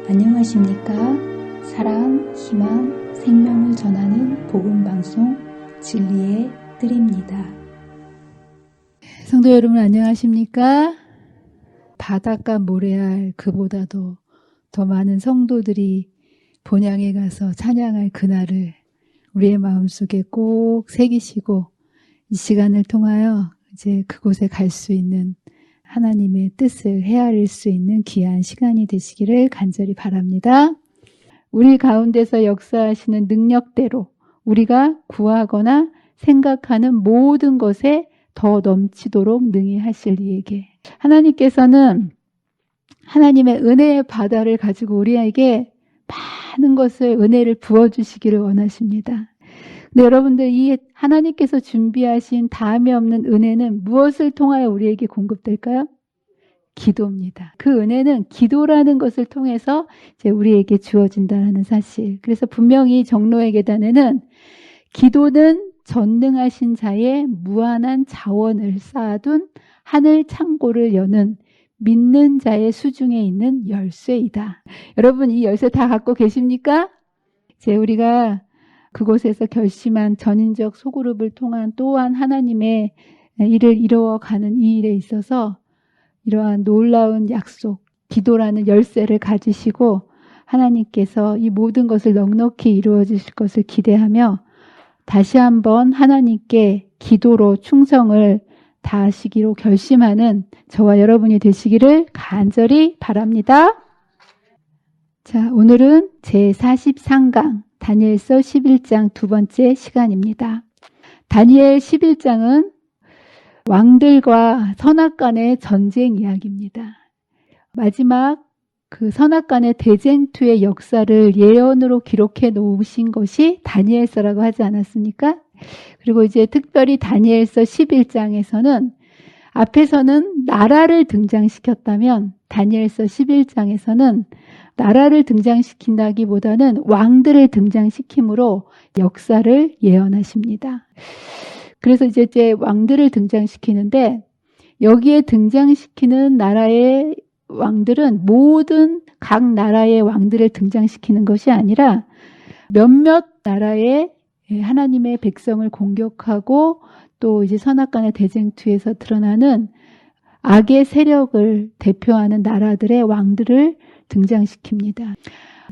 안녕하십니까? 사랑, 희망, 생명을 전하는 복음방송 진리의 뜰입니다. 성도 여러분 안녕하십니까? 바닷가 모래알 그보다도 더 많은 성도들이 본향에 가서 찬양할 그날을 우리의 마음속에 꼭 새기시고 이 시간을 통하여 이제 그곳에 갈 수 있는 하나님의 뜻을 헤아릴 수 있는 귀한 시간이 되시기를 간절히 바랍니다. 우리 가운데서 역사하시는 능력대로 우리가 구하거나 생각하는 모든 것에 더 넘치도록 능히 하실 이에게 하나님께서는 하나님의 은혜의 바다를 가지고 우리에게 많은 것을 은혜를 부어주시기를 원하십니다. 근데 여러분들 이 하나님께서 준비하신 다함이 없는 은혜는 무엇을 통하여 우리에게 공급될까요? 기도입니다. 그 은혜는 기도라는 것을 통해서 이제 우리에게 주어진다는 사실. 그래서 분명히 정로의 계단에는 기도는 전능하신 자의 무한한 자원을 쌓아둔 하늘 창고를 여는 믿는 자의 수중에 있는 열쇠이다. 여러분 이 열쇠 다 갖고 계십니까? 이제 우리가 그곳에서 결심한 전인적 소그룹을 통한 또한 하나님의 일을 이루어가는 이 일에 있어서 이러한 놀라운 약속, 기도라는 열쇠를 가지시고 하나님께서 이 모든 것을 넉넉히 이루어 주실 것을 기대하며 다시 한번 하나님께 기도로 충성을 다하시기로 결심하는 저와 여러분이 되시기를 간절히 바랍니다. 자, 오늘은 제43강 다니엘서 11장 두 번째 시간입니다. 다니엘 11장은 왕들과 선악간의 전쟁 이야기입니다. 마지막 그 선악간의 대쟁투의 역사를 예언으로 기록해 놓으신 것이 다니엘서라고 하지 않았습니까? 그리고 이제 특별히 다니엘서 11장에서는 앞에서는 나라를 등장시켰다면 다니엘서 11장에서는 나라를 등장시킨다기보다는 왕들을 등장시킴으로 역사를 예언하십니다. 그래서 이제 왕들을 등장시키는데 여기에 등장시키는 나라의 왕들은 모든 각 나라의 왕들을 등장시키는 것이 아니라 몇몇 나라의 하나님의 백성을 공격하고 또 이제 선악간의 대쟁투에서 드러나는 악의 세력을 대표하는 나라들의 왕들을 등장시킵니다.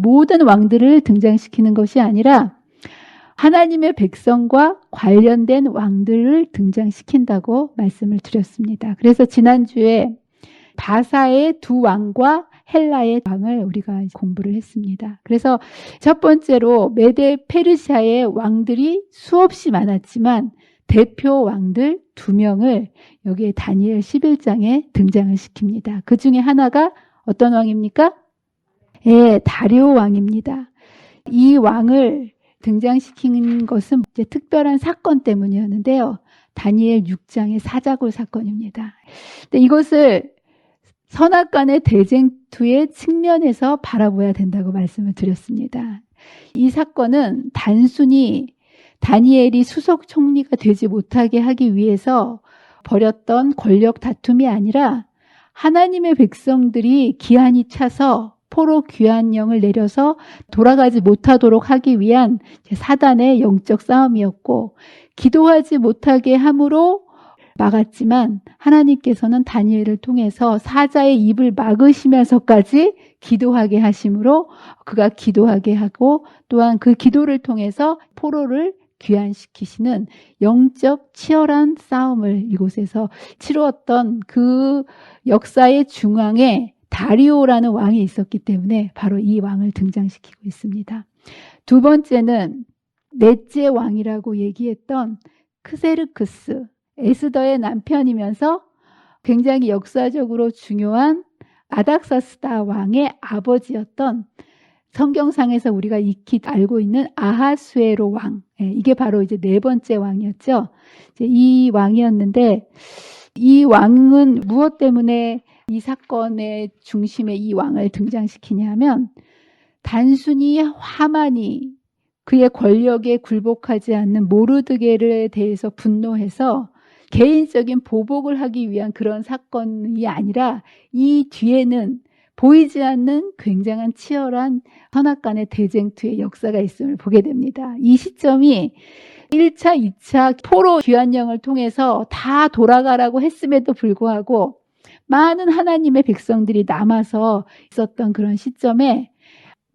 모든 왕들을 등장시키는 것이 아니라 하나님의 백성과 관련된 왕들을 등장시킨다고 말씀을 드렸습니다. 그래서 지난주에 바사의 두 왕과 헬라의 왕을 우리가 공부를 했습니다. 그래서 첫 번째로 메데 페르시아의 왕들이 수없이 많았지만 대표 왕들 2명을 여기에 다니엘 11장에 등장을 시킵니다. 그 중에 하나가 어떤 왕입니까? 예, 다리오 왕입니다. 이 왕을 등장시킨 것은 이제 특별한 사건 때문이었는데요. 다니엘 6장의 사자굴 사건입니다. 근데 이것을 선악간의 대쟁투의 측면에서 바라봐야 된다고 말씀을 드렸습니다. 이 사건은 단순히 다니엘이 수석 총리가 되지 못하게 하기 위해서 벌였던 권력 다툼이 아니라 하나님의 백성들이 기한이 차서 포로 귀환령을 내려서 돌아가지 못하도록 하기 위한 사단의 영적 싸움이었고 기도하지 못하게 함으로 막았지만 하나님께서는 다니엘을 통해서 사자의 입을 막으시면서까지 기도하게 하심으로 그가 기도하게 하고 또한 그 기도를 통해서 포로를 귀환시키시는 영적 치열한 싸움을 이곳에서 치루었던 그 역사의 중앙에 다리오라는 왕이 있었기 때문에 바로 이 왕을 등장시키고 있습니다. 두 번째는 넷째 왕이라고 얘기했던 크세르크스, 에스더의 남편이면서 굉장히 역사적으로 중요한 아닥사스다 왕의 아버지였던 성경상에서 우리가 익히 알고 있는 아하수에로 왕. 이게 바로 이제 네 번째 왕이었죠. 이제 이 왕이었는데 이 왕은 무엇 때문에 이 사건의 중심에 이 왕을 등장시키냐 하면 단순히 하만이 그의 권력에 굴복하지 않는 모르드게에 대해서 분노해서 개인적인 보복을 하기 위한 그런 사건이 아니라 이 뒤에는 보이지 않는 굉장한 치열한 선악간의 대쟁투의 역사가 있음을 보게 됩니다. 이 시점이 1차, 2차 포로 귀환령을 통해서 다 돌아가라고 했음에도 불구하고 많은 하나님의 백성들이 남아서 있었던 그런 시점에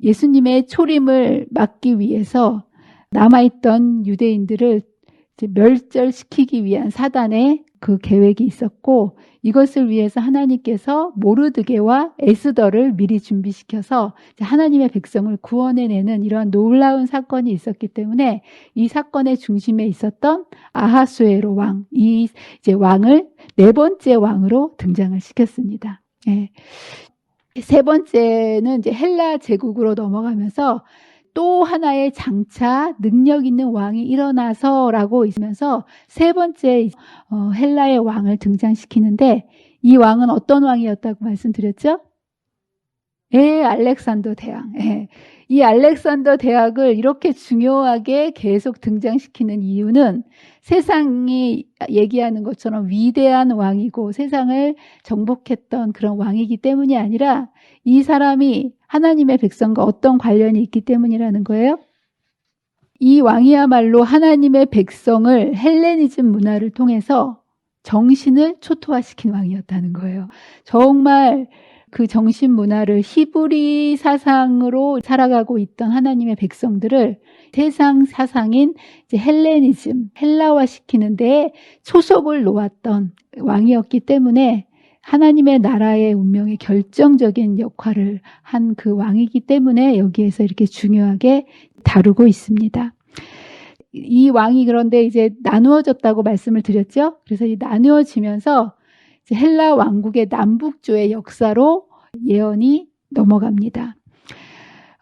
예수님의 초림을 막기 위해서 남아있던 유대인들을 멸절시키기 위한 사단의 그 계획이 있었고, 이것을 위해서 하나님께서 모르드게와 에스더를 미리 준비시켜서 하나님의 백성을 구원해내는 이러한 놀라운 사건이 있었기 때문에 이 사건의 중심에 있었던 아하수에로 왕, 이 이제 왕을 네 번째 왕으로 등장을 시켰습니다. 예. 세 번째는 이제 헬라 제국으로 넘어가면서 또 하나의 장차 능력 있는 왕이 일어나서라고 있으면서 세 번째 헬라의 왕을 등장시키는데, 이 왕은 어떤 왕이었다고 말씀드렸죠? 예, 알렉산더 대왕. 예. 이 알렉산더 대왕을 이렇게 중요하게 계속 등장시키는 이유는 세상이 얘기하는 것처럼 위대한 왕이고 세상을 정복했던 그런 왕이기 때문이 아니라 이 사람이 하나님의 백성과 어떤 관련이 있기 때문이라는 거예요. 이 왕이야말로 하나님의 백성을 헬레니즘 문화를 통해서 정신을 초토화시킨 왕이었다는 거예요. 정말 그 정신 문화를 히브리 사상으로 살아가고 있던 하나님의 백성들을 세상 사상인 이제 헬레니즘, 헬라화 시키는 데에 초석을 놓았던 왕이었기 때문에 하나님의 나라의 운명에 결정적인 역할을 한 그 왕이기 때문에 여기에서 이렇게 중요하게 다루고 있습니다. 이 왕이 그런데 이제 나누어졌다고 말씀을 드렸죠. 그래서 이 나누어지면서 이제 헬라 왕국의 남북조의 역사로 예언이 넘어갑니다.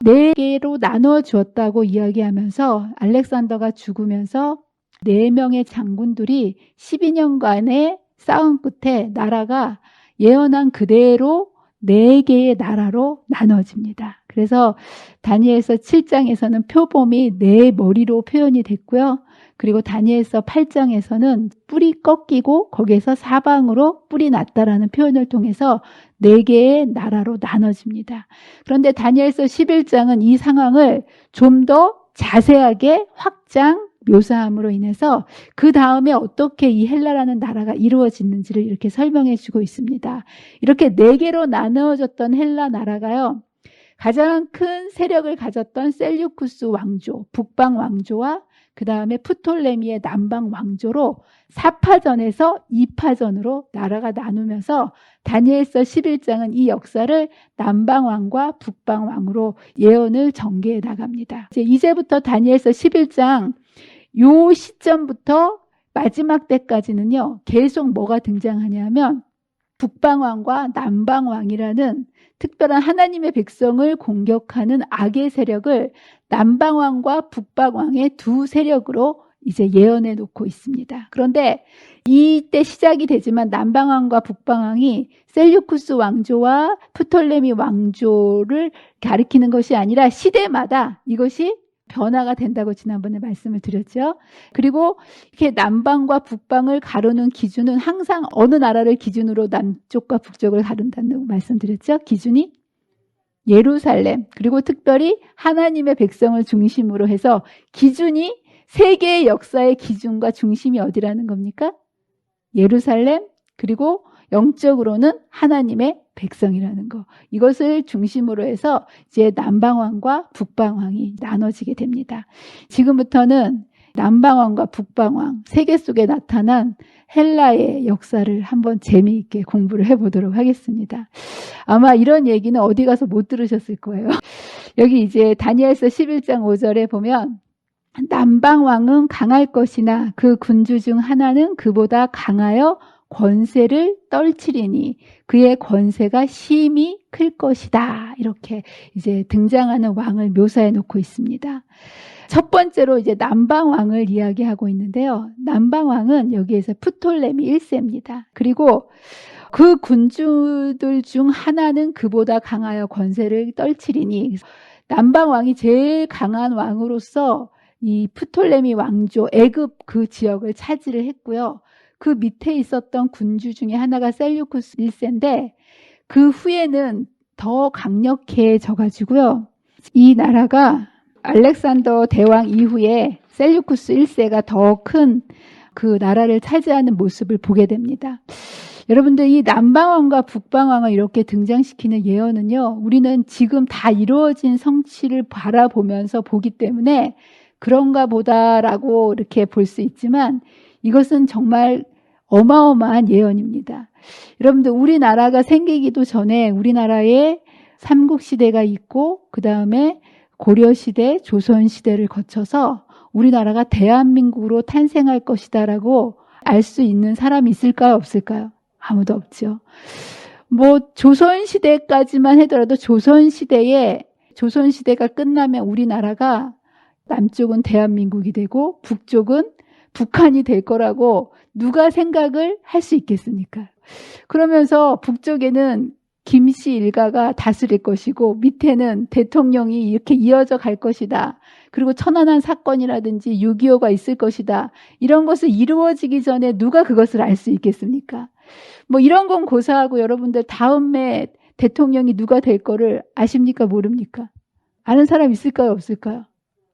4개로 나누어 주었다고 이야기하면서 알렉산더가 죽으면서 4명의 장군들이 12년간의 싸움 끝에 나라가 예언한 그대로 4개의 나라로 나눠집니다. 그래서 다니엘서 7장에서는 표범이 4머리로 표현이 됐고요. 그리고 다니엘서 8장에서는 뿔이 꺾이고 거기에서 사방으로 뿔이 났다라는 표현을 통해서 4개의 나라로 나눠집니다. 그런데 다니엘서 11장은 이 상황을 좀 더 자세하게 확장 묘사함으로 인해서 그 다음에 어떻게 이 헬라라는 나라가 이루어지는지를 이렇게 설명해 주고 있습니다. 이렇게 4개로 나누어졌던 헬라 나라가요, 가장 큰 세력을 가졌던 셀류쿠스 왕조, 북방 왕조와 그 다음에 프톨레미의 남방 왕조로 4파전에서 2파전으로 나라가 나누면서 다니엘서 11장은 이 역사를 남방왕과 북방왕으로 예언을 전개해 나갑니다. 이제부터 다니엘서 11장 요 시점부터 마지막 때까지는요, 계속 뭐가 등장하냐면 북방왕과 남방왕이라는 특별한 하나님의 백성을 공격하는 악의 세력을 남방왕과 북방왕의 두 세력으로 이제 예언해 놓고 있습니다. 그런데 이때 시작이 되지만 남방왕과 북방왕이 셀류쿠스 왕조와 프톨레미 왕조를 가리키는 것이 아니라 시대마다 이것이 변화가 된다고 지난번에 말씀을 드렸죠. 그리고 이렇게 남방과 북방을 가르는 기준은 항상 어느 나라를 기준으로 남쪽과 북쪽을 가른다고 말씀드렸죠. 기준이 예루살렘, 그리고 특별히 하나님의 백성을 중심으로 해서 기준이 세계의 역사의 기준과 중심이 어디라는 겁니까? 예루살렘, 그리고 영적으로는 하나님의 백성이라는 거. 이것을 중심으로 해서 이제 남방왕과 북방왕이 나눠지게 됩니다. 지금부터는 남방왕과 북방왕, 세계 속에 나타난 헬라의 역사를 한번 재미있게 공부를 해보도록 하겠습니다. 아마 이런 얘기는 어디 가서 못 들으셨을 거예요. 여기 이제 다니엘서 11장 5절에 보면 남방왕은 강할 것이나 그 군주 중 하나는 그보다 강하여 권세를 떨치리니 그의 권세가 심히 클 것이다. 이렇게 이제 등장하는 왕을 묘사해 놓고 있습니다. 첫 번째로 이제 남방왕을 이야기하고 있는데요. 남방왕은 여기에서 프톨레미 1세입니다. 그리고 그 군주들 중 하나는 그보다 강하여 권세를 떨치리니, 남방왕이 제일 강한 왕으로서 이 프톨레미 왕조, 애굽 그 지역을 차지를 했고요. 그 밑에 있었던 군주 중에 하나가 셀류쿠스 1세인데 그 후에는 더 강력해져 가지고요. 이 나라가 알렉산더 대왕 이후에 셀류쿠스 1세가 더 큰 그 나라를 차지하는 모습을 보게 됩니다. 여러분들 이 남방왕과 북방왕을 이렇게 등장시키는 예언은요. 우리는 지금 다 이루어진 성취를 바라보면서 보기 때문에 그런가 보다라고 이렇게 볼 수 있지만 이것은 정말 어마어마한 예언입니다. 여러분들 우리나라가 생기기도 전에 우리나라에 삼국시대가 있고 그 다음에 고려시대, 조선시대를 거쳐서 우리나라가 대한민국으로 탄생할 것이다라고 알 수 있는 사람이 있을까요? 없을까요? 아무도 없죠. 조선시대까지만 하더라도 조선시대가 끝나면 우리나라가 남쪽은 대한민국이 되고 북쪽은 북한이 될 거라고 누가 생각을 할 수 있겠습니까? 그러면서 북쪽에는 김씨 일가가 다스릴 것이고 밑에는 대통령이 이렇게 이어져 갈 것이다. 그리고 천안함 사건이라든지 6.25가 있을 것이다. 이런 것을 이루어지기 전에 누가 그것을 알 수 있겠습니까? 이런 건 고사하고 여러분들 다음에 대통령이 누가 될 거를 아십니까? 모릅니까? 아는 사람 있을까요? 없을까요?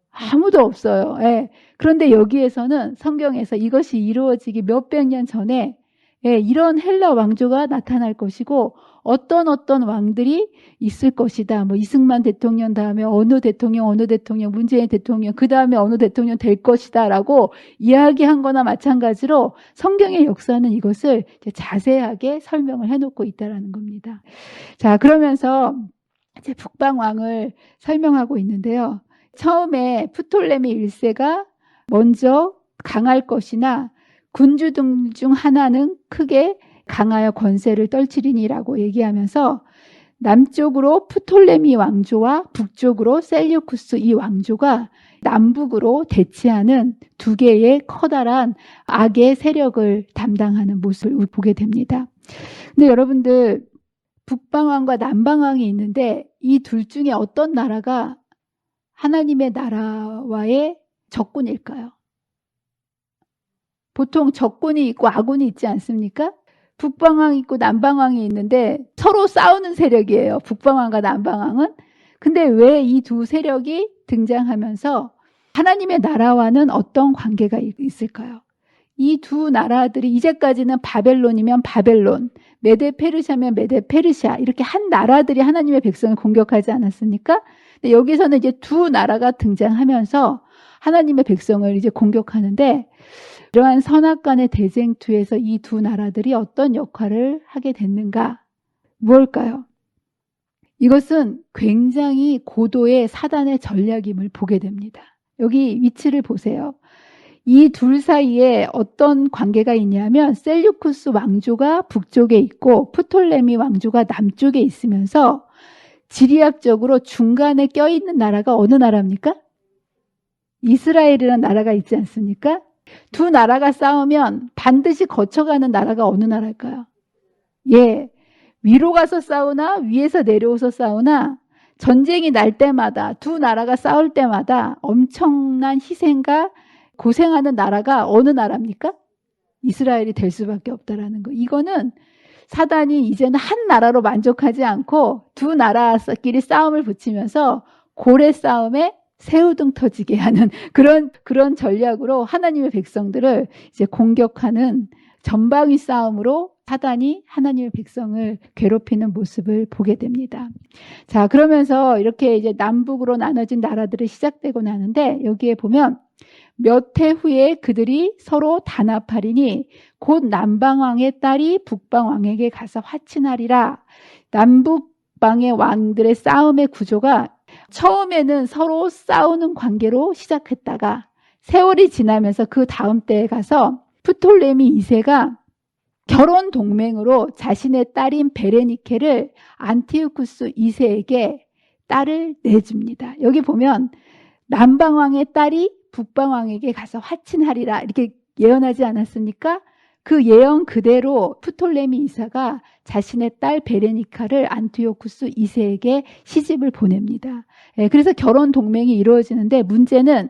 아무도 없어요. 예. 그런데 여기에서는 성경에서 이것이 이루어지기 몇백 년 전에 이런 헬라 왕조가 나타날 것이고 어떤 왕들이 있을 것이다. 이승만 대통령 다음에 어느 대통령, 문재인 대통령, 그 다음에 어느 대통령 될 것이다 라고 이야기한 거나 마찬가지로 성경의 역사는 이것을 자세하게 설명을 해놓고 있다는 겁니다. 자, 그러면서 이제 북방왕을 설명하고 있는데요. 처음에 프톨레미 1세가 먼저 강할 것이나 군주등 중 하나는 크게 강하여 권세를 떨치리니라고 얘기하면서 남쪽으로 프톨레미 왕조와 북쪽으로 셀류쿠스 이 왕조가 남북으로 대치하는 두 개의 커다란 악의 세력을 담당하는 모습을 보게 됩니다. 근데 여러분들 북방왕과 남방왕이 있는데 이 둘 중에 어떤 나라가 하나님의 나라와의 적군일까요? 보통 적군이 있고 아군이 있지 않습니까? 북방왕이 있고 남방왕이 있는데 서로 싸우는 세력이에요. 북방왕과 남방왕은. 근데 왜 이 두 세력이 등장하면서 하나님의 나라와는 어떤 관계가 있을까요? 이 두 나라들이 이제까지는 바벨론이면 바벨론, 메데 페르시아면 메데 페르시아 이렇게 한 나라들이 하나님의 백성을 공격하지 않았습니까? 근데 여기서는 이제 두 나라가 등장하면서 하나님의 백성을 이제 공격하는데 이러한 선악간의 대쟁투에서 이 두 나라들이 어떤 역할을 하게 됐는가? 무엇일까요? 이것은 굉장히 고도의 사단의 전략임을 보게 됩니다. 여기 위치를 보세요. 이 둘 사이에 어떤 관계가 있냐면 셀류쿠스 왕조가 북쪽에 있고 프톨레미 왕조가 남쪽에 있으면서 지리학적으로 중간에 껴있는 나라가 어느 나라입니까? 이스라엘이라는 나라가 있지 않습니까? 두 나라가 싸우면 반드시 거쳐가는 나라가 어느 나라일까요? 위로 가서 싸우나 위에서 내려오서 싸우나 전쟁이 날 때마다 두 나라가 싸울 때마다 엄청난 희생과 고생하는 나라가 어느 나라입니까? 이스라엘이 될 수밖에 없다라는 거. 이거는 사단이 이제는 한 나라로 만족하지 않고 두 나라끼리 싸움을 붙이면서 고래 싸움에 새우등 터지게 하는 그런 전략으로 하나님의 백성들을 이제 공격하는 전방위 싸움으로 사단이 하나님의 백성을 괴롭히는 모습을 보게 됩니다. 자, 그러면서 이렇게 이제 남북으로 나눠진 나라들이 시작되고 나는데 여기에 보면 몇 해 후에 그들이 서로 단합하리니 곧 남방왕의 딸이 북방왕에게 가서 화친하리라. 남북방의 왕들의 싸움의 구조가 처음에는 서로 싸우는 관계로 시작했다가 세월이 지나면서 그 다음 때에 가서 프톨레미 2세가 결혼 동맹으로 자신의 딸인 베레니케를 안티오쿠스 2세에게 딸을 내줍니다. 여기 보면 남방왕의 딸이 북방왕에게 가서 화친하리라 이렇게 예언하지 않았습니까? 그 예언 그대로 프톨레미 2세가 자신의 딸 베레니카를 안티오쿠스 2세에게 시집을 보냅니다. 그래서 결혼 동맹이 이루어지는데 문제는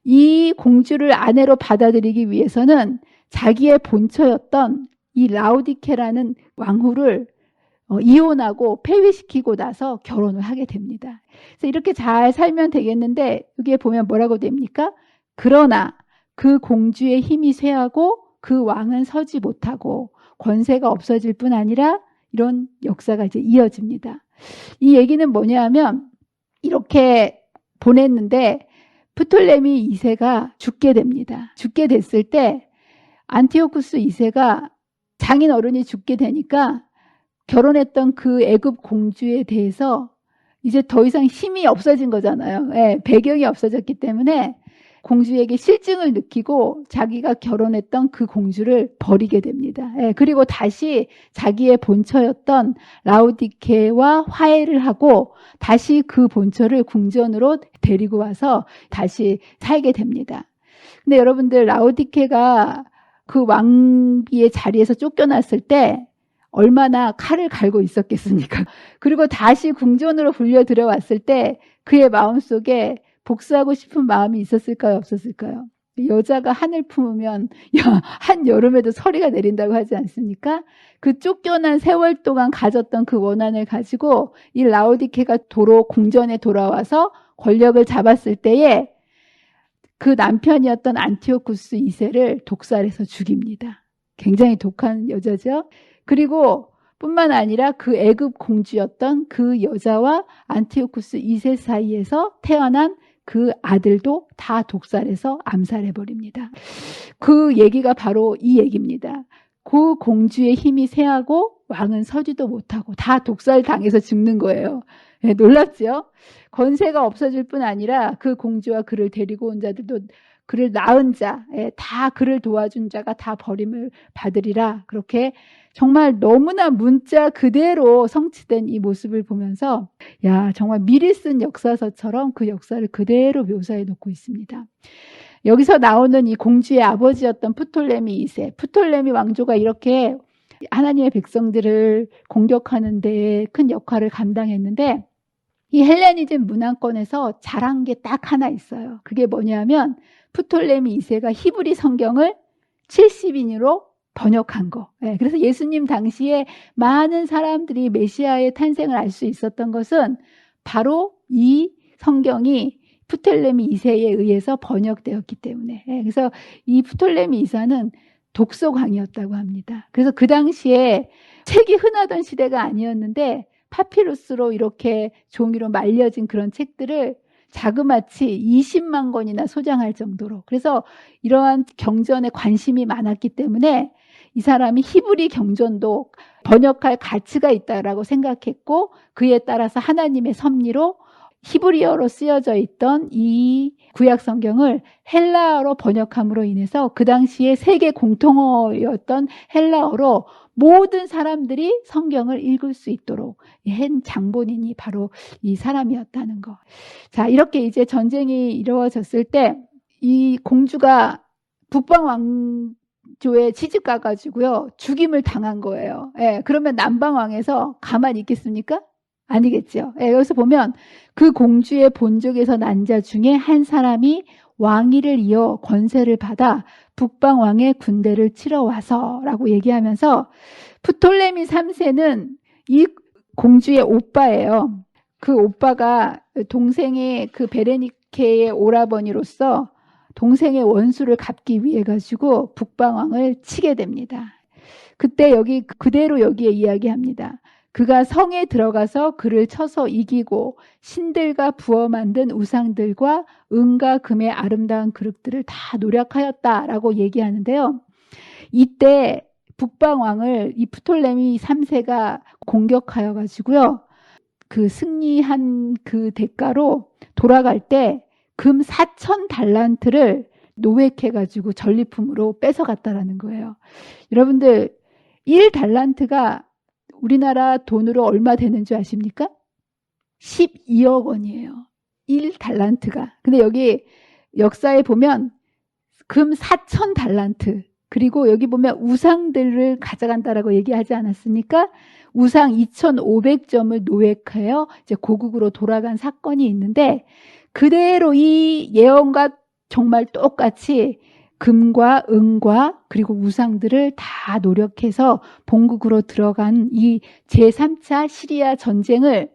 이 공주를 아내로 받아들이기 위해서는 자기의 본처였던 이 라우디케라는 왕후를 이혼하고 폐위시키고 나서 결혼을 하게 됩니다. 그래서 이렇게 잘 살면 되겠는데 여기에 보면 뭐라고 됩니까? 그러나 그 공주의 힘이 쇠하고 그 왕은 서지 못하고 권세가 없어질 뿐 아니라 이런 역사가 이제 이어집니다. 이 얘기는 뭐냐 하면 이렇게 보냈는데 프톨레미 2세가 죽게 됩니다. 죽게 됐을 때 안티오쿠스 2세가 장인 어른이 죽게 되니까 결혼했던 그 애굽 공주에 대해서 이제 더 이상 힘이 없어진 거잖아요. 예, 배경이 없어졌기 때문에 공주에게 실증을 느끼고 자기가 결혼했던 그 공주를 버리게 됩니다. 예, 그리고 다시 자기의 본처였던 라우디케와 화해를 하고 다시 그 본처를 궁전으로 데리고 와서 다시 살게 됩니다. 근데 여러분들 라우디케가 그 왕비의 자리에서 쫓겨났을 때 얼마나 칼을 갈고 있었겠습니까? 그리고 다시 궁전으로 불려 들여왔을 때 그의 마음속에 복수하고 싶은 마음이 있었을까요? 없었을까요? 여자가 한을 품으면 한여름에도 서리가 내린다고 하지 않습니까? 그 쫓겨난 세월 동안 가졌던 그 원한을 가지고 이 라우디케가 도로 궁전에 돌아와서 권력을 잡았을 때에 그 남편이었던 안티오쿠스 2세를 독살해서 죽입니다. 굉장히 독한 여자죠. 그리고 뿐만 아니라 그 애굽 공주였던 그 여자와 안티오쿠스 2세 사이에서 태어난 그 아들도 다 독살해서 암살해버립니다. 그 얘기가 바로 이 얘기입니다. 그 공주의 힘이 쇠하고 왕은 서지도 못하고 다 독살당해서 죽는 거예요. 네, 놀랍죠? 권세가 없어질 뿐 아니라 그 공주와 그를 데리고 온 자들도 그를 낳은 자, 다 그를 도와준 자가 다 버림을 받으리라. 그렇게 정말 너무나 문자 그대로 성취된 이 모습을 보면서 야, 정말 미리 쓴 역사서처럼 그 역사를 그대로 묘사해 놓고 있습니다. 여기서 나오는 이 공주의 아버지였던 프톨레미 2세, 프톨레미 왕조가 이렇게 하나님의 백성들을 공격하는 데에 큰 역할을 감당했는데 이 헬레니즘 문화권에서 잘한 게 딱 하나 있어요. 그게 뭐냐면 프톨레미 2세가 히브리 성경을 70인으로 번역한 거. 네, 그래서 예수님 당시에 많은 사람들이 메시아의 탄생을 알 수 있었던 것은 바로 이 성경이 프톨레미 2세에 의해서 번역되었기 때문에. 네, 그래서 이 프톨레미 2세는 독서광이었다고 합니다. 그래서 그 당시에 책이 흔하던 시대가 아니었는데 파피루스로 이렇게 종이로 말려진 그런 책들을 자그마치 20만 권이나 소장할 정도로. 그래서 이러한 경전에 관심이 많았기 때문에 이 사람이 히브리 경전도 번역할 가치가 있다라고 생각했고 그에 따라서 하나님의 섭리로 히브리어로 쓰여져 있던 이 구약 성경을 헬라어로 번역함으로 인해서 그 당시에 세계 공통어였던 헬라어로 모든 사람들이 성경을 읽을 수 있도록 한 장본인이 바로 이 사람이었다는 거. 자, 이렇게 이제 전쟁이 이루어졌을 때 이 공주가 북방 왕조에 시집 가가지고요 죽임을 당한 거예요. 예, 그러면 남방 왕에서 가만히 있겠습니까? 아니겠죠. 예, 여기서 보면 그 공주의 본족에서 난 자 중에 한 사람이 왕위를 이어 권세를 받아 북방 왕의 군대를 치러 와서라고 얘기하면서 프톨레미 3세는 이 공주의 오빠예요. 그 오빠가 동생의 그 베레니케의 오라버니로서 동생의 원수를 갚기 위해 가지고 북방 왕을 치게 됩니다. 그때 여기 그대로 여기에 이야기합니다. 그가 성에 들어가서 그를 쳐서 이기고 신들과 부어 만든 우상들과 은과 금의 아름다운 그릇들을 다 노력하였다라고 얘기하는데요. 이때 북방왕을 이 프톨레미 3세가 공격하여 가지고요. 그 승리한 그 대가로 돌아갈 때 금 4,000달란트를 노획해 가지고 전리품으로 뺏어갔다라는 거예요. 여러분들 1달란트가 우리나라 돈으로 얼마 되는 줄 아십니까? 12억 원이에요. 1달란트가. 근데 여기 역사에 보면 금 4,000달란트 그리고 여기 보면 우상들을 가져간다라고 얘기하지 않았습니까? 우상 2,500점을 노획하여 이제 고국으로 돌아간 사건이 있는데 그대로 이 예언과 정말 똑같이 금과 은과 그리고 우상들을 다 노력해서 본국으로 들어간 이 제3차 시리아 전쟁을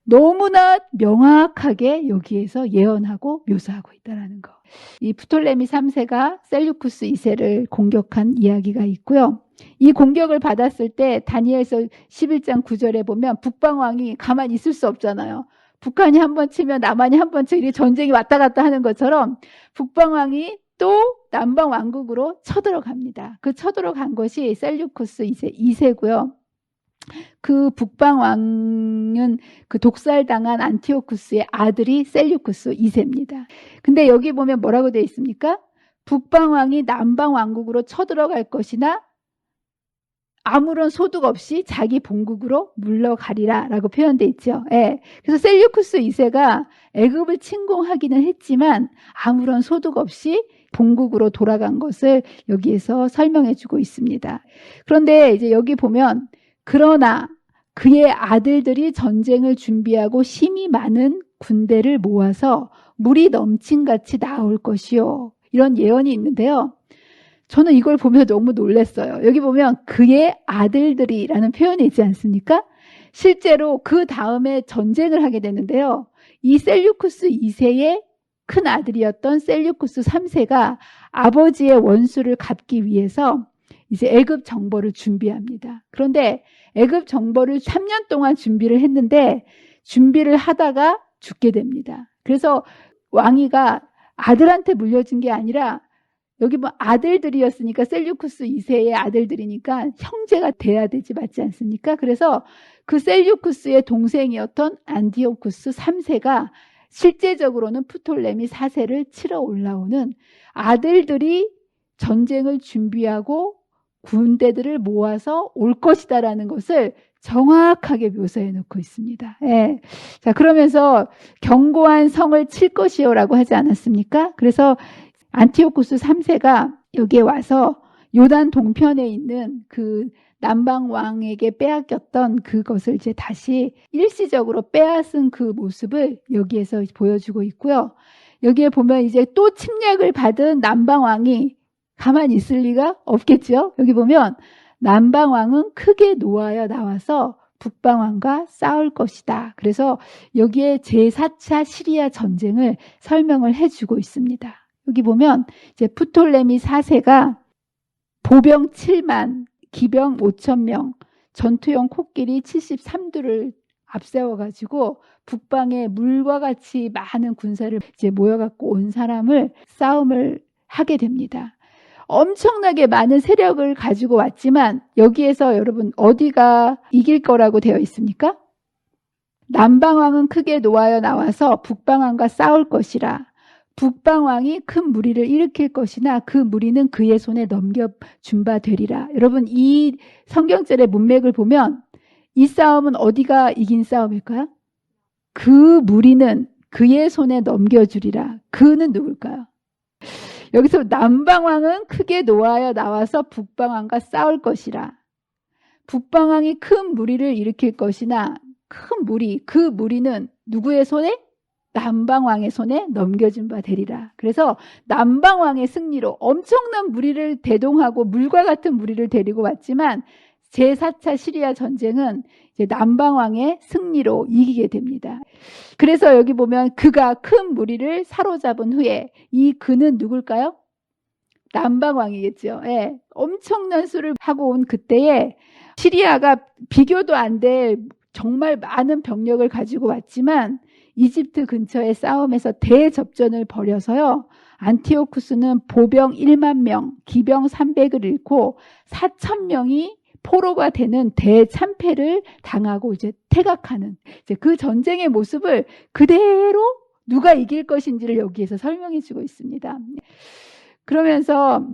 너무나 명확하게 여기에서 예언하고 묘사하고 있다는 거. 이 프톨레미 3세가 셀류쿠스 2세를 공격한 이야기가 있고요. 이 공격을 받았을 때 다니엘서 11장 9절에 보면 북방왕이 가만히 있을 수 없잖아요. 북한이 한번 치면 남한이 한번 치면 이렇게 전쟁이 왔다 갔다 하는 것처럼 북방왕이 또 남방 왕국으로 쳐들어갑니다. 그 쳐들어간 것이 셀류쿠스 2세고요. 그 북방왕은 그 독살당한 안티오쿠스의 아들이 셀류쿠스 2세입니다. 근데 여기 보면 뭐라고 되어 있습니까? 북방왕이 남방왕국으로 쳐들어갈 것이나 아무런 소득 없이 자기 본국으로 물러가리라 라고 표현되어 있죠. 예. 그래서 셀류쿠스 2세가 애굽을 침공하기는 했지만 아무런 소득 없이 본국으로 돌아간 것을 여기에서 설명해 주고 있습니다. 그런데 이제 여기 보면 그러나 그의 아들들이 전쟁을 준비하고 힘이 많은 군대를 모아서 물이 넘친같이 나올 것이요. 이런 예언이 있는데요. 저는 이걸 보면서 너무 놀랐어요. 여기 보면 그의 아들들이라는 표현이 있지 않습니까? 실제로 그 다음에 전쟁을 하게 되는데요. 이 셀류쿠스 2세의 큰 아들이었던 셀류쿠스 3세가 아버지의 원수를 갚기 위해서 이제 애굽 정벌을 준비합니다. 그런데 애굽 정벌을 3년 동안 준비를 했는데 준비를 하다가 죽게 됩니다. 그래서 왕위가 아들한테 물려준 게 아니라 여기 뭐 아들들이었으니까 셀류쿠스 2세의 아들들이니까 형제가 돼야 되지 맞지 않습니까? 그래서 그 셀류쿠스의 동생이었던 안티오쿠스 3세가 실제적으로는 프톨레미 4세를 치러 올라오는 아들들이 전쟁을 준비하고 군대들을 모아서 올 것이다라는 것을 정확하게 묘사해 놓고 있습니다. 예. 자, 그러면서 견고한 성을 칠 것이요라고 하지 않았습니까? 그래서 안티오쿠스 3세가 여기에 와서 요단 동편에 있는 그 남방 왕에게 빼앗겼던 그것을 이제 다시 일시적으로 빼앗은 그 모습을 여기에서 보여주고 있고요. 여기에 보면 이제 또 침략을 받은 남방 왕이 가만히 있을 리가 없겠죠. 여기 보면 남방 왕은 크게 노하여 나와서 북방 왕과 싸울 것이다. 그래서 여기에 제4차 시리아 전쟁을 설명을 해주고 있습니다. 여기 보면 이제 프톨레미 4세가 보병 7만, 기병 5,000명, 전투용 코끼리 73두를 앞세워가지고 북방에 물과 같이 많은 군사를 이제 모여갖고 온 사람을 싸움을 하게 됩니다. 엄청나게 많은 세력을 가지고 왔지만 여기에서 여러분 어디가 이길 거라고 되어 있습니까? 남방왕은 크게 노하여 나와서 북방왕과 싸울 것이라. 북방왕이 큰 무리를 일으킬 것이나 그 무리는 그의 손에 넘겨준 바 되리라. 여러분 이 성경절의 문맥을 보면 이 싸움은 어디가 이긴 싸움일까요? 그 무리는 그의 손에 넘겨주리라. 그는 누굴까요? 여기서 남방왕은 크게 노하여 나와서 북방왕과 싸울 것이라. 북방왕이 큰 무리를 일으킬 것이나 큰 무리, 그 무리는 누구의 손에? 남방왕의 손에 넘겨준 바 되리라. 그래서 남방왕의 승리로 엄청난 무리를 대동하고 물과 같은 무리를 데리고 왔지만 제4차 시리아 전쟁은 이제 남방왕의 승리로 이기게 됩니다. 그래서 여기 보면 그가 큰 무리를 사로잡은 후에 이 그는 누굴까요? 남방왕이겠죠. 예, 엄청난 수를 하고 온 그때에 시리아가 비교도 안 돼 정말 많은 병력을 가지고 왔지만 이집트 근처의 싸움에서 대접전을 벌여서요. 안티오쿠스는 보병 1만 명, 기병 300을 잃고 4,000명이 포로가 되는 대참패를 당하고 이제 퇴각하는 이제 그 전쟁의 모습을 그대로 누가 이길 것인지를 여기에서 설명해 주고 있습니다. 그러면서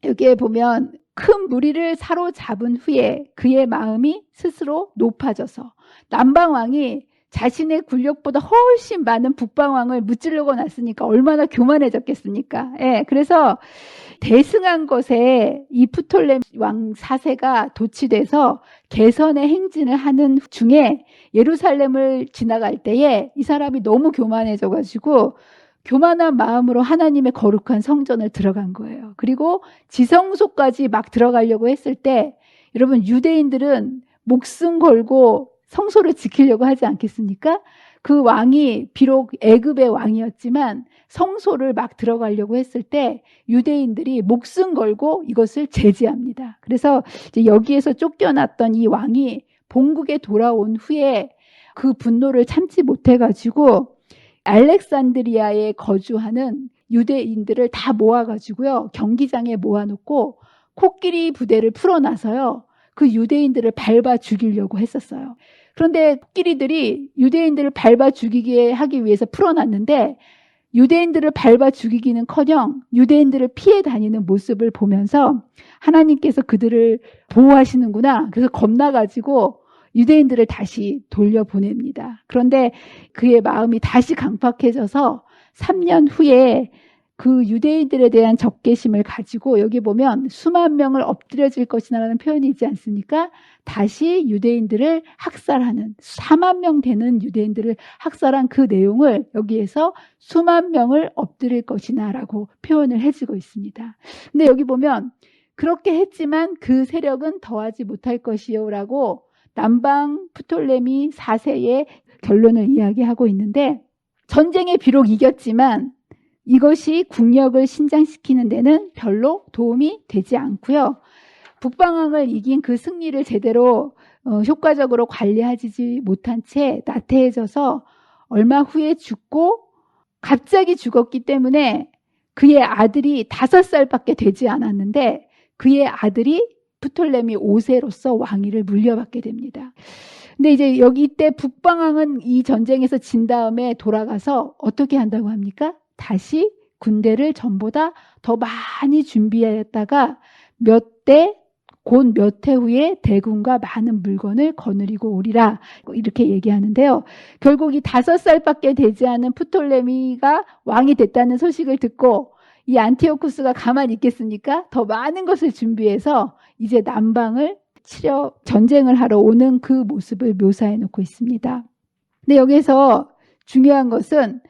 여기에 보면 큰 무리를 사로잡은 후에 그의 마음이 스스로 높아져서 남방왕이 자신의 군력보다 훨씬 많은 북방왕을 무찌르고 났으니까 얼마나 교만해졌겠습니까? 예, 그래서 대승한 것에 이 프톨레미 왕 4세가 도취돼서 개선의 행진을 하는 중에 예루살렘을 지나갈 때에 이 사람이 너무 교만해져가지고 교만한 마음으로 하나님의 거룩한 성전을 들어간 거예요. 그리고 지성소까지 막 들어가려고 했을 때 여러분 유대인들은 목숨 걸고 성소를 지키려고 하지 않겠습니까? 그 왕이 비록 애굽의 왕이었지만 성소를 막 들어가려고 했을 때 유대인들이 목숨 걸고 이것을 제지합니다. 그래서 이제 여기에서 쫓겨났던 이 왕이 본국에 돌아온 후에 그 분노를 참지 못해가지고 알렉산드리아에 거주하는 유대인들을 다 모아가지고요, 경기장에 모아놓고 코끼리 부대를 풀어놔서요, 그 유대인들을 밟아 죽이려고 했었어요. 그런데 코끼리들이 유대인들을 밟아 죽이게 하기 위해서 풀어놨는데 유대인들을 밟아 죽이기는커녕 유대인들을 피해 다니는 모습을 보면서 하나님께서 그들을 보호하시는구나, 그래서 겁나가지고 유대인들을 다시 돌려보냅니다. 그런데 그의 마음이 다시 강팍해져서 3년 후에 그 유대인들에 대한 적개심을 가지고, 여기 보면 수만 명을 엎드려질 것이라는 표현이 있지 않습니까? 다시 유대인들을 학살하는, 4만 명 되는 유대인들을 학살한 그 내용을 여기에서 수만 명을 엎드릴 것이나 라고 표현을 해주고 있습니다. 근데 여기 보면 그렇게 했지만 그 세력은 더하지 못할 것이요 라고 남방 프톨레미 4세의 결론을 이야기하고 있는데, 전쟁에 비록 이겼지만 이것이 국력을 신장시키는 데는 별로 도움이 되지 않고요. 북방왕을 이긴 그 승리를 제대로 효과적으로 관리하지 못한 채 나태해져서 얼마 후에 죽고, 갑자기 죽었기 때문에 그의 아들이 5살밖에 되지 않았는데 그의 아들이 프톨레미 5세로서 왕위를 물려받게 됩니다. 근데 이제 여기 이때 북방왕은 이 전쟁에서 진 다음에 돌아가서 어떻게 한다고 합니까? 다시 군대를 전보다 더 많이 준비하였다가 곧 몇 해 후에 대군과 많은 물건을 거느리고 오리라, 이렇게 얘기하는데요. 결국 이 5살밖에 되지 않은 프톨레미가 왕이 됐다는 소식을 듣고 이 안티오쿠스가 가만히 있겠습니까? 더 많은 것을 준비해서 이제 남방을 치려 전쟁을 하러 오는 그 모습을 묘사해 놓고 있습니다. 근데 여기서 중요한 것은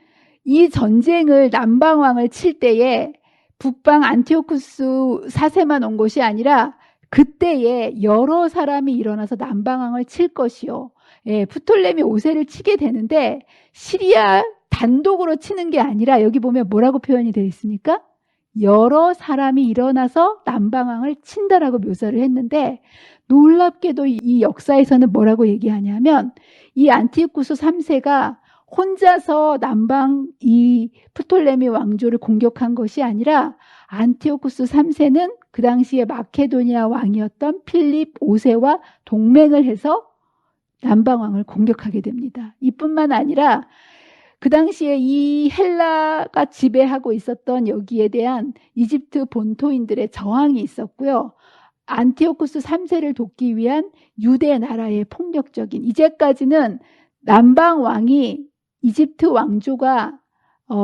이 전쟁을 남방왕을 칠 때에 북방 안티오쿠스 4세만 온 것이 아니라 그때에 여러 사람이 일어나서 남방왕을 칠 것이요. 프톨레미 5세를 치게 되는데 시리아 단독으로 치는 게 아니라 여기 보면 뭐라고 표현이 되어 있습니까? 여러 사람이 일어나서 남방왕을 친다라고 묘사를 했는데, 놀랍게도 이 역사에서는 뭐라고 얘기하냐면 이 안티오쿠스 3세가 혼자서 남방 이 프톨레미 왕조를 공격한 것이 아니라 안티오쿠스 3세는 그 당시에 마케도니아 왕이었던 필립 5세와 동맹을 해서 남방왕을 공격하게 됩니다. 이뿐만 아니라 그 당시에 이 헬라가 지배하고 있었던 여기에 대한 이집트 본토인들의 저항이 있었고요. 안티오쿠스 3세를 돕기 위한 유대 나라의 폭력적인, 이제까지는 남방 왕이 이집트 왕조가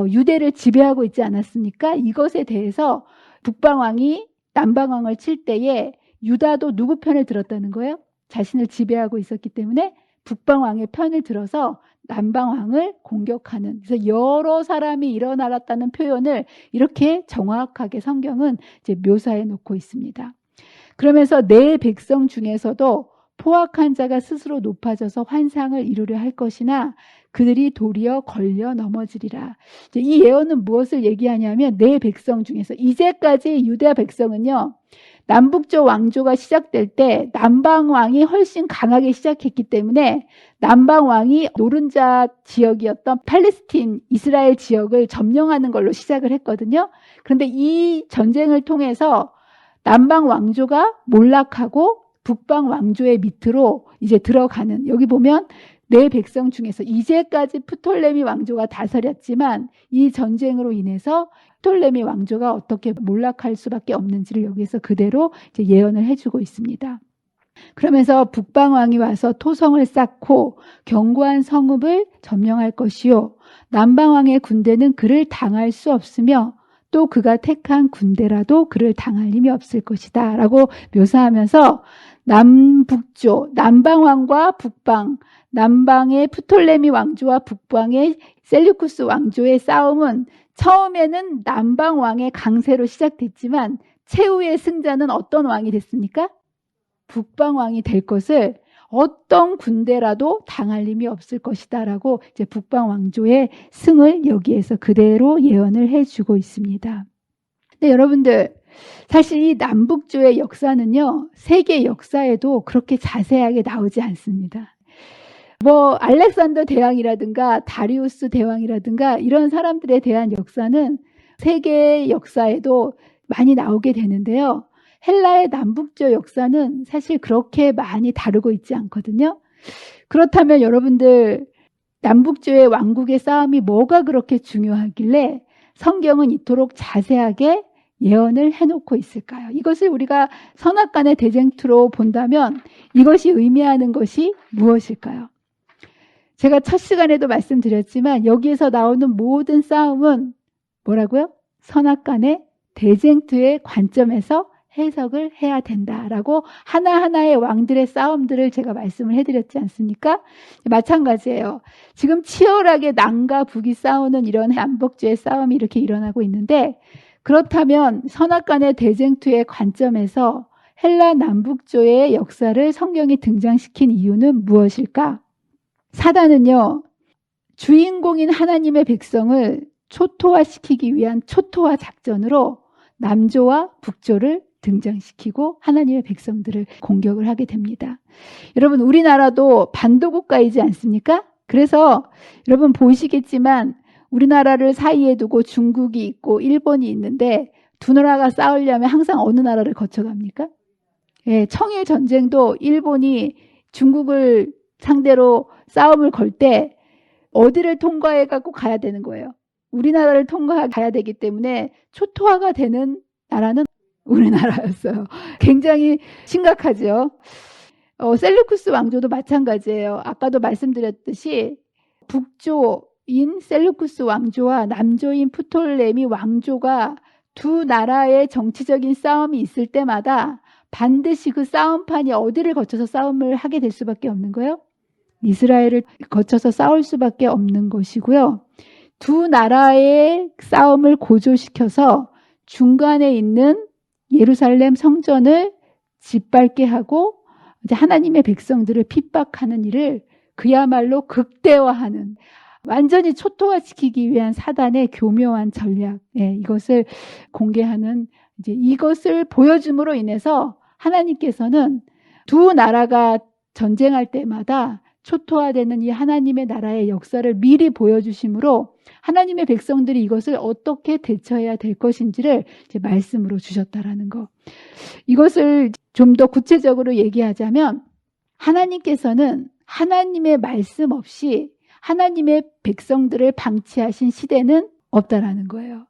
유대를 지배하고 있지 않았습니까? 이것에 대해서 북방 왕이 남방 왕을 칠 때에 유다도 누구 편을 들었다는 거예요? 자신을 지배하고 있었기 때문에 북방 왕의 편을 들어서 남방 왕을 공격하는, 그래서 여러 사람이 일어나렸다는 표현을 이렇게 정확하게 성경은 이제 묘사해 놓고 있습니다. 그러면서 내 백성 중에서도 포악한 자가 스스로 높아져서 환상을 이루려 할 것이나 그들이 도리어 걸려 넘어지리라. 이 예언은 무엇을 얘기하냐면 내 백성 중에서, 이제까지 유대 백성은요, 남북쪽 왕조가 시작될 때 남방왕이 훨씬 강하게 시작했기 때문에 남방왕이 노른자 지역이었던 팔레스틴, 이스라엘 지역을 점령하는 걸로 시작을 했거든요. 그런데 이 전쟁을 통해서 남방 왕조가 몰락하고 북방 왕조의 밑으로 이제 들어가는, 여기 보면 내 백성 중에서 이제까지 프톨레미 왕조가 다스렸지만 이 전쟁으로 인해서 프톨레미 왕조가 어떻게 몰락할 수밖에 없는지를 여기서 그대로 이제 예언을 해주고 있습니다. 그러면서 북방 왕이 와서 토성을 쌓고 견고한 성읍을 점령할 것이요, 남방 왕의 군대는 그를 당할 수 없으며 또 그가 택한 군대라도 그를 당할 힘이 없을 것이다 라고 묘사하면서 남북조, 남방왕과 북방, 남방의 프톨레미 왕조와 북방의 셀류쿠스 왕조의 싸움은 처음에는 남방 왕의 강세로 시작됐지만 최후의 승자는 어떤 왕이 됐습니까? 북방 왕이 될 것을 어떤 군대라도 당할 힘이 없을 것이다 라고 이제 북방 왕조의 승을 여기에서 그대로 예언을 해주고 있습니다. 근데 여러분들, 사실 이 남북조의 역사는요, 세계 역사에도 그렇게 자세하게 나오지 않습니다. 알렉산더 대왕이라든가 다리우스 대왕이라든가 이런 사람들에 대한 역사는 세계 역사에도 많이 나오게 되는데요. 헬라의 남북조 역사는 사실 그렇게 많이 다루고 있지 않거든요. 그렇다면 여러분들, 남북조의 왕국의 싸움이 뭐가 그렇게 중요하길래 성경은 이토록 자세하게 예언을 해놓고 있을까요? 이것을 우리가 선악간의 대쟁투로 본다면 이것이 의미하는 것이 무엇일까요? 제가 첫 시간에도 말씀드렸지만 여기에서 나오는 모든 싸움은 뭐라고요? 선악간의 대쟁투의 관점에서 해석을 해야 된다라고 하나하나의 왕들의 싸움들을 제가 말씀을 해드렸지 않습니까? 마찬가지예요. 지금 치열하게 남과 북이 싸우는 이런 남북조의 싸움이 이렇게 일어나고 있는데, 그렇다면 선악간의 대쟁투의 관점에서 헬라 남북조의 역사를 성경이 등장시킨 이유는 무엇일까? 사단은요, 주인공인 하나님의 백성을 초토화시키기 위한 초토화 작전으로 남조와 북조를 등장시키고 하나님의 백성들을 공격을 하게 됩니다. 여러분, 우리나라도 반도국가이지 않습니까? 그래서 여러분 보시겠지만 우리나라를 사이에 두고 중국이 있고 일본이 있는데 두 나라가 싸우려면 항상 어느 나라를 거쳐갑니까? 예, 청일 전쟁도 일본이 중국을 상대로 싸움을 걸 때 어디를 통과해 갖고 가야 되는 거예요. 우리나라를 통과해 가야 되기 때문에 초토화가 되는 나라는 우리나라였어요. 굉장히 심각하죠. 셀루쿠스 왕조도 마찬가지예요. 아까도 말씀드렸듯이 북조인 셀루쿠스 왕조와 남조인 프톨레미 왕조가 두 나라의 정치적인 싸움이 있을 때마다 반드시 그 싸움판이 어디를 거쳐서 싸움을 하게 될 수밖에 없는 거예요? 이스라엘을 거쳐서 싸울 수밖에 없는 것이고요. 두 나라의 싸움을 고조시켜서 중간에 있는 예루살렘 성전을 짓밟게 하고 이제 하나님의 백성들을 핍박하는 일을 그야말로 극대화하는, 완전히 초토화시키기 위한 사단의 교묘한 전략, 이것을 공개하는, 이제 이것을 보여줌으로 인해서 하나님께서는 두 나라가 전쟁할 때마다 초토화되는 이 하나님의 나라의 역사를 미리 보여주심으로 하나님의 백성들이 이것을 어떻게 대처해야 될 것인지를 이제 말씀으로 주셨다라는 거. 이것을 좀 더 구체적으로 얘기하자면 하나님께서는 하나님의 말씀 없이 하나님의 백성들을 방치하신 시대는 없다라는 거예요.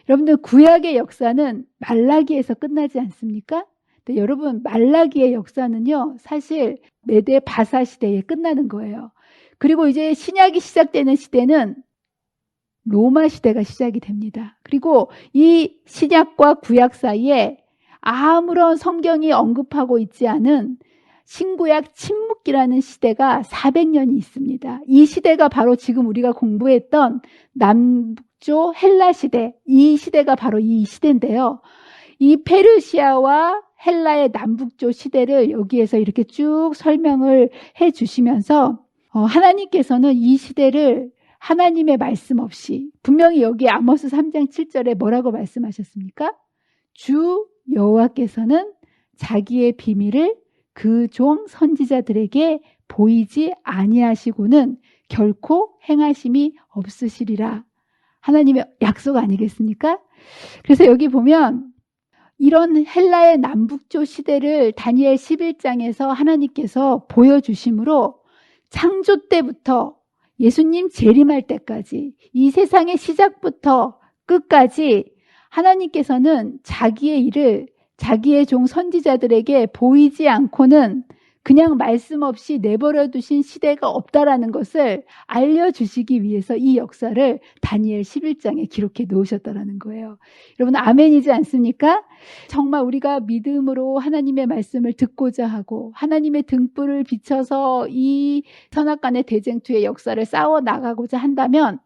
여러분들, 구약의 역사는 말라기에서 끝나지 않습니까? 근데 여러분, 말라기의 역사는요, 사실 메데 바사 시대에 끝나는 거예요. 그리고 이제 신약이 시작되는 시대는 로마 시대가 시작이 됩니다. 그리고 이 신약과 구약 사이에 아무런 성경이 언급하고 있지 않은 신구약 침묵기라는 시대가 400년이 있습니다. 이 시대가 바로 지금 우리가 공부했던 남북조 헬라 시대, 이 시대가 바로 이 시대인데요. 이 페르시아와 헬라의 남북조 시대를 여기에서 이렇게 쭉 설명을 해 주시면서 하나님께서는 이 시대를 하나님의 말씀 없이, 분명히 여기 아모스 3장 7절에 뭐라고 말씀하셨습니까? 주 여호와께서는 자기의 비밀을 그 종 선지자들에게 보이지 아니하시고는 결코 행하심이 없으시리라. 하나님의 약속 아니겠습니까? 그래서 여기 보면 이런 헬라의 남북조 시대를 다니엘 11장에서 하나님께서 보여주심으로 창조 때부터 예수님 재림할 때까지, 이 세상의 시작부터 끝까지 하나님께서는 자기의 일을 자기의 종 선지자들에게 보이지 않고는 그냥 말씀 없이 내버려 두신 시대가 없다라는 것을 알려주시기 위해서 이 역사를 다니엘 11장에 기록해 놓으셨다라는 거예요. 여러분 아멘이지 않습니까? 정말 우리가 믿음으로 하나님의 말씀을 듣고자 하고 하나님의 등불을 비춰서 이 선악간의 대쟁투의 역사를 싸워 나가고자 한다면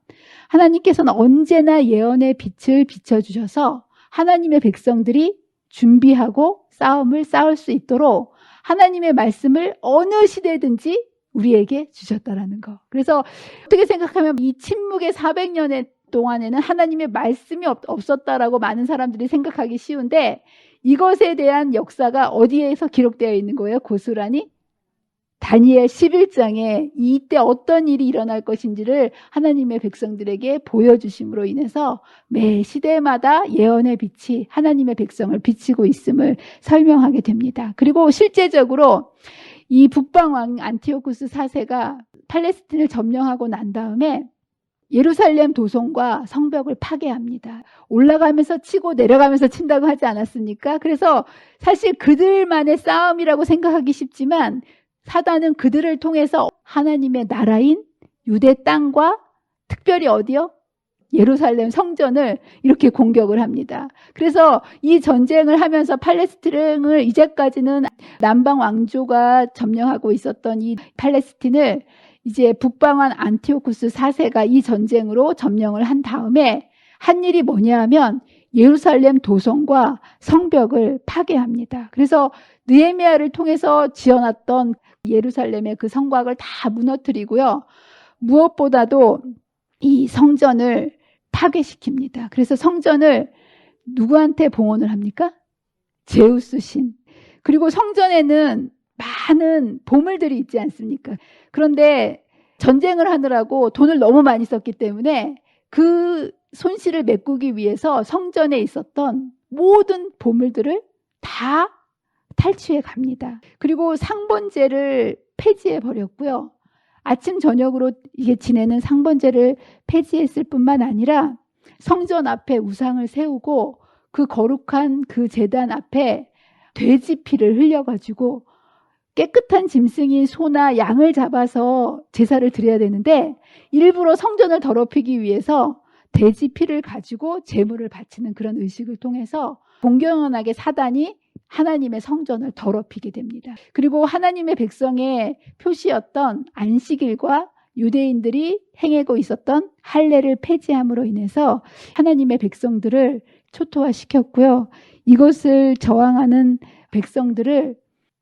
하나님께서는 언제나 예언의 빛을 비춰주셔서 하나님의 백성들이 준비하고 싸움을 싸울 수 있도록 하나님의 말씀을 어느 시대든지 우리에게 주셨다라는 거. 그래서 어떻게 생각하면 이 침묵의 400년의 동안에는 하나님의 말씀이 없었다라고 많은 사람들이 생각하기 쉬운데 이것에 대한 역사가 어디에서 기록되어 있는 거예요? 고스란히 다니엘 11장에 이때 어떤 일이 일어날 것인지를 하나님의 백성들에게 보여주심으로 인해서 매 시대마다 예언의 빛이 하나님의 백성을 비치고 있음을 설명하게 됩니다. 그리고 실제적으로 이 북방왕 안티오쿠스 4세가 팔레스틴을 점령하고 난 다음에 예루살렘 도성과 성벽을 파괴합니다. 올라가면서 치고 내려가면서 친다고 하지 않았습니까? 그래서 사실 그들만의 싸움이라고 생각하기 쉽지만 사단은 그들을 통해서 하나님의 나라인 유대 땅과 특별히 어디요? 예루살렘 성전을 이렇게 공격을 합니다. 그래서 이 전쟁을 하면서 팔레스틴을 이제까지는 남방 왕조가 점령하고 있었던 이 팔레스틴을 이제 북방한 안티오쿠스 4세가 이 전쟁으로 점령을 한 다음에 한 일이 뭐냐 하면 예루살렘 도성과 성벽을 파괴합니다. 그래서 느헤미야를 통해서 지어놨던 예루살렘의 그 성곽을 다 무너뜨리고요. 무엇보다도 이 성전을 파괴시킵니다. 그래서 성전을 누구한테 봉헌을 합니까? 제우스 신. 그리고 성전에는 많은 보물들이 있지 않습니까? 그런데 전쟁을 하느라고 돈을 너무 많이 썼기 때문에 그 손실을 메꾸기 위해서 성전에 있었던 모든 보물들을 다 탈취해 갑니다. 그리고 상번제를 폐지해 버렸고요. 아침 저녁으로 이게 지내는 상번제를 폐지했을 뿐만 아니라 성전 앞에 우상을 세우고 그 거룩한 그 제단 앞에 돼지 피를 흘려가지고 깨끗한 짐승인 소나 양을 잡아서 제사를 드려야 되는데 일부러 성전을 더럽히기 위해서 돼지 피를 가지고 제물을 바치는 그런 의식을 통해서 공경연하게 사단이 하나님의 성전을 더럽히게 됩니다. 그리고 하나님의 백성의 표시였던 안식일과 유대인들이 행하고 있었던 할례를 폐지함으로 인해서 하나님의 백성들을 초토화시켰고요. 이것을 저항하는 백성들을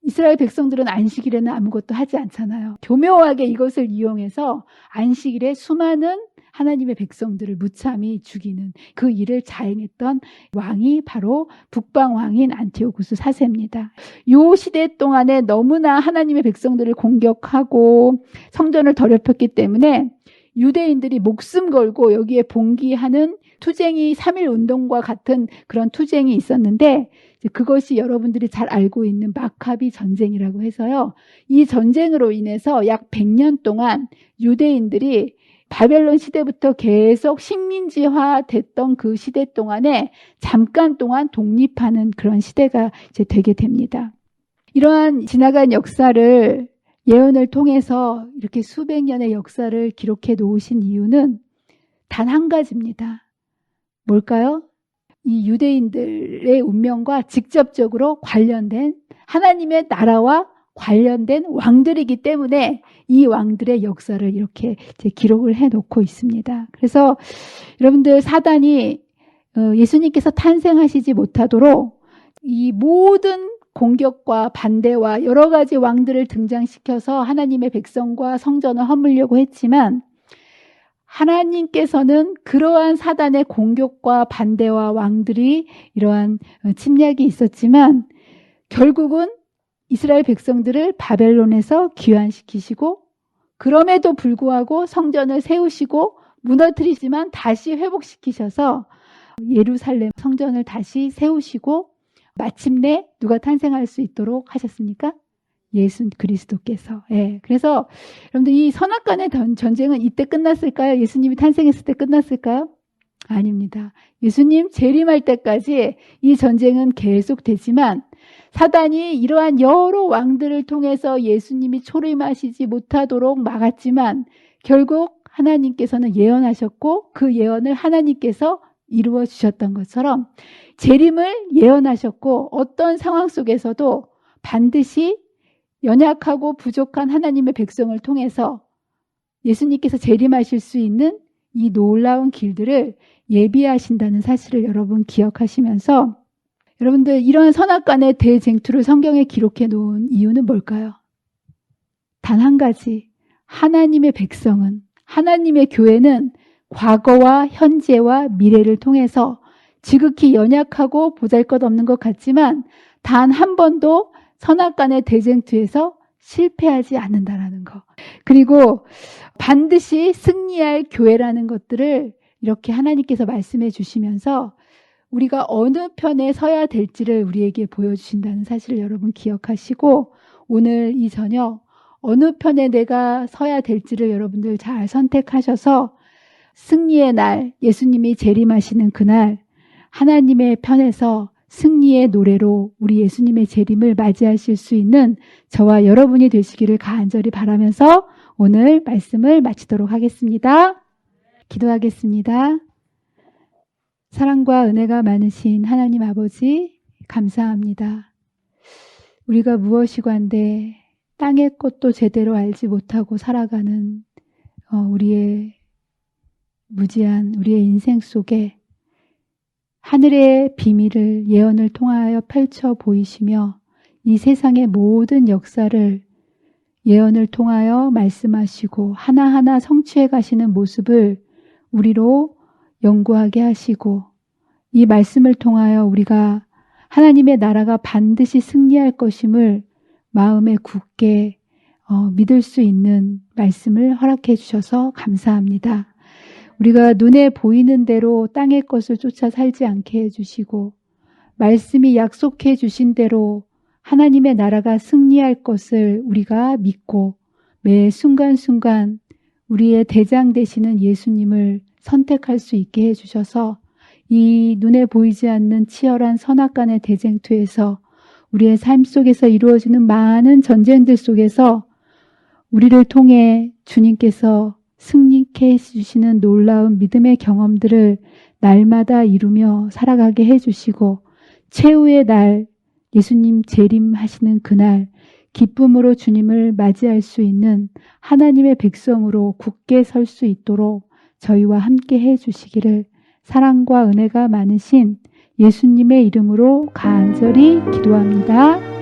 이스라엘 백성들은 안식일에는 아무것도 하지 않잖아요. 교묘하게 이것을 이용해서 안식일에 수많은 하나님의 백성들을 무참히 죽이는 그 일을 자행했던 왕이 바로 북방왕인 안티오쿠스 4세입니다. 이 시대 동안에 너무나 하나님의 백성들을 공격하고 성전을 더럽혔기 때문에 유대인들이 목숨 걸고 여기에 봉기하는 투쟁이 3.1 운동과 같은 그런 투쟁이 있었는데 그것이 여러분들이 잘 알고 있는 마카비 전쟁이라고 해서요. 이 전쟁으로 인해서 약 100년 동안 유대인들이 바벨론 시대부터 계속 식민지화 됐던 그 시대 동안에 잠깐 동안 독립하는 그런 시대가 이제 되게 됩니다. 이러한 지나간 역사를 예언을 통해서 이렇게 수백 년의 역사를 기록해 놓으신 이유는 단 한 가지입니다. 뭘까요? 이 유대인들의 운명과 직접적으로 관련된 하나님의 나라와 관련된 왕들이기 때문에 이 왕들의 역사를 이렇게 이제 기록을 해놓고 있습니다. 그래서 여러분들 사단이 예수님께서 탄생하시지 못하도록 이 모든 공격과 반대와 여러 가지 왕들을 등장시켜서 하나님의 백성과 성전을 허물려고 했지만 하나님께서는 그러한 사단의 공격과 반대와 왕들이 이러한 침략이 있었지만 결국은 이스라엘 백성들을 바벨론에서 귀환시키시고 그럼에도 불구하고 성전을 세우시고 무너뜨리지만 다시 회복시키셔서 예루살렘 성전을 다시 세우시고 마침내 누가 탄생할 수 있도록 하셨습니까? 예수 그리스도께서. 예. 그래서 여러분들 이 선악간의 전쟁은 이때 끝났을까요? 예수님이 탄생했을 때 끝났을까요? 아닙니다. 예수님 재림할 때까지 이 전쟁은 계속되지만 사단이 이러한 여러 왕들을 통해서 예수님이 초림하시지 못하도록 막았지만 결국 하나님께서는 예언하셨고 그 예언을 하나님께서 이루어 주셨던 것처럼 재림을 예언하셨고 어떤 상황 속에서도 반드시 연약하고 부족한 하나님의 백성을 통해서 예수님께서 재림하실 수 있는 이 놀라운 길들을 예비하신다는 사실을 여러분 기억하시면서 여러분들 이러한 선악간의 대쟁투를 성경에 기록해 놓은 이유는 뭘까요? 단 한 가지, 하나님의 백성은, 하나님의 교회는 과거와 현재와 미래를 통해서 지극히 연약하고 보잘것없는 것 같지만 단 한 번도 선악간의 대쟁투에서 실패하지 않는다라는 거. 그리고 반드시 승리할 교회라는 것들을 이렇게 하나님께서 말씀해 주시면서 우리가 어느 편에 서야 될지를 우리에게 보여주신다는 사실을 여러분 기억하시고 오늘 이 저녁 어느 편에 내가 서야 될지를 여러분들 잘 선택하셔서 승리의 날, 예수님이 재림하시는 그날 하나님의 편에서 승리의 노래로 우리 예수님의 재림을 맞이하실 수 있는 저와 여러분이 되시기를 간절히 바라면서 오늘 말씀을 마치도록 하겠습니다. 기도하겠습니다. 사랑과 은혜가 많으신 하나님 아버지 감사합니다. 우리가 무엇이관데 땅의 것도 제대로 알지 못하고 살아가는 우리의 무지한 우리의 인생 속에 하늘의 비밀을 예언을 통하여 펼쳐 보이시며 이 세상의 모든 역사를 예언을 통하여 말씀하시고 하나하나 성취해 가시는 모습을 우리로 연구하게 하시고 이 말씀을 통하여 우리가 하나님의 나라가 반드시 승리할 것임을 마음에 굳게 믿을 수 있는 말씀을 허락해 주셔서 감사합니다. 우리가 눈에 보이는 대로 땅의 것을 쫓아 살지 않게 해주시고 말씀이 약속해 주신 대로 하나님의 나라가 승리할 것을 우리가 믿고 매 순간순간 우리의 대장 되시는 예수님을 선택할 수 있게 해주셔서 이 눈에 보이지 않는 치열한 선악간의 대쟁투에서 우리의 삶 속에서 이루어지는 많은 전쟁들 속에서 우리를 통해 주님께서 승리케 해주시는 놀라운 믿음의 경험들을 날마다 이루며 살아가게 해주시고 최후의 날 예수님 재림하시는 그날 기쁨으로 주님을 맞이할 수 있는 하나님의 백성으로 굳게 설 수 있도록 저희와 함께 해주시기를 사랑과 은혜가 많으신 예수님의 이름으로 간절히 기도합니다.